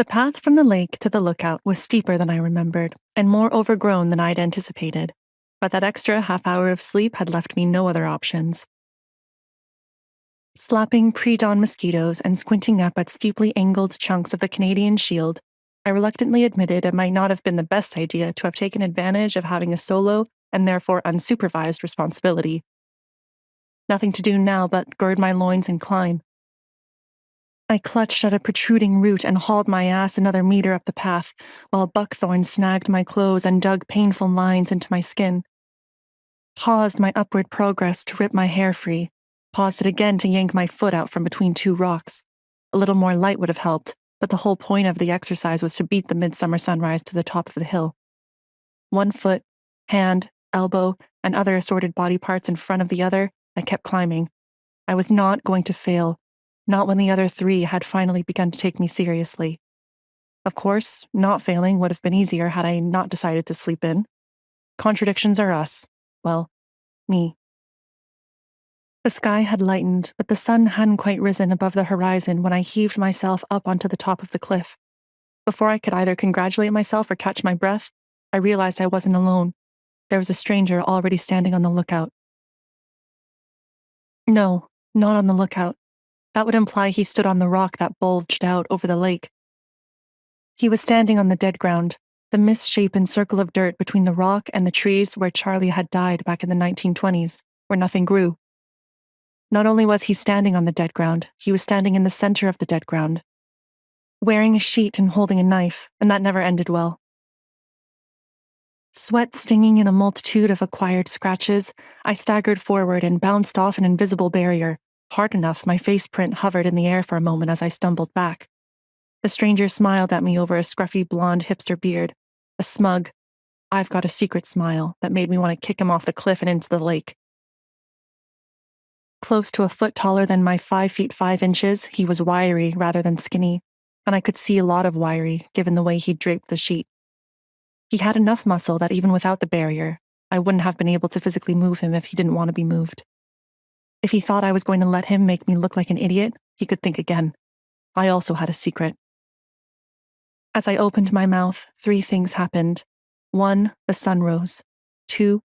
The path from the lake to the lookout was steeper than I remembered, and more overgrown than I'd anticipated, but that extra half-hour of sleep had left me no other options. Slapping pre-dawn mosquitoes and squinting up at steeply angled chunks of the Canadian Shield, I reluctantly admitted it might not have been the best idea to have taken advantage of having a solo and therefore unsupervised responsibility. Nothing to do now but gird my loins and climb. I clutched at a protruding root and hauled my ass another meter up the path, while buckthorn snagged my clothes and dug painful lines into my skin. Paused my upward progress to rip my hair free, paused it again to yank my foot out from between two rocks. A little more light would have helped, but the whole point of the exercise was to beat the midsummer sunrise to the top of the hill. One foot, hand, elbow, and other assorted body parts in front of the other, I kept climbing. I was not going to fail, not when the other three had finally begun to take me seriously. Of course, not failing would have been easier had I not decided to sleep in. Contradictions are us. Well, me. The sky had lightened, but the sun hadn't quite risen above the horizon when I heaved myself up onto the top of the cliff. Before I could either congratulate myself or catch my breath, I realized I wasn't alone. There was a stranger already standing on the lookout. No, not on the lookout. That would imply he stood on the rock that bulged out over the lake. He was standing on the dead ground, the misshapen circle of dirt between the rock and the trees where Charlie had died back in the 1920s, where nothing grew. Not only was he standing on the dead ground, he was standing in the center of the dead ground, wearing a sheet and holding a knife, and that never ended well. Sweat stinging in a multitude of acquired scratches, I staggered forward and bounced off an invisible barrier. Hard enough, my face print hovered in the air for a moment as I stumbled back. The stranger smiled at me over a scruffy blonde hipster beard, a smug, I've got a secret smile that made me want to kick him off the cliff and into the lake. Close to a foot taller than my 5 feet 5 inches, he was wiry rather than skinny, and I could see a lot of wiry given the way he draped the sheet. He had enough muscle that even without the barrier, I wouldn't have been able to physically move him if he didn't want to be moved. If he thought I was going to let him make me look like an idiot, he could think again. I also had a secret. As I opened my mouth, 3 things happened. 1, the sun rose. 2,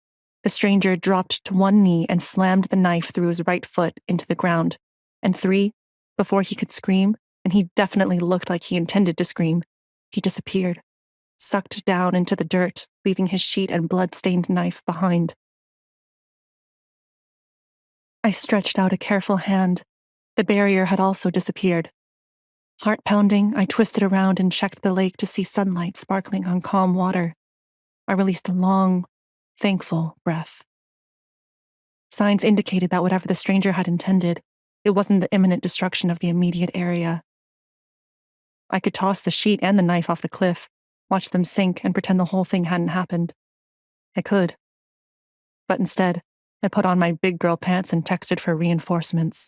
the stranger dropped to one knee and slammed the knife through his right foot into the ground. And 3, before he could scream, and he definitely looked like he intended to scream, he disappeared, sucked down into the dirt, leaving his sheet and blood-stained knife behind. I stretched out a careful hand. The barrier had also disappeared. Heart pounding, I twisted around and checked the lake to see sunlight sparkling on calm water. I released a long, thankful breath. Signs indicated that whatever the stranger had intended, it wasn't the imminent destruction of the immediate area. I could toss the sheet and the knife off the cliff, watch them sink, and pretend the whole thing hadn't happened. I could. But instead, I put on my big girl pants and texted for reinforcements.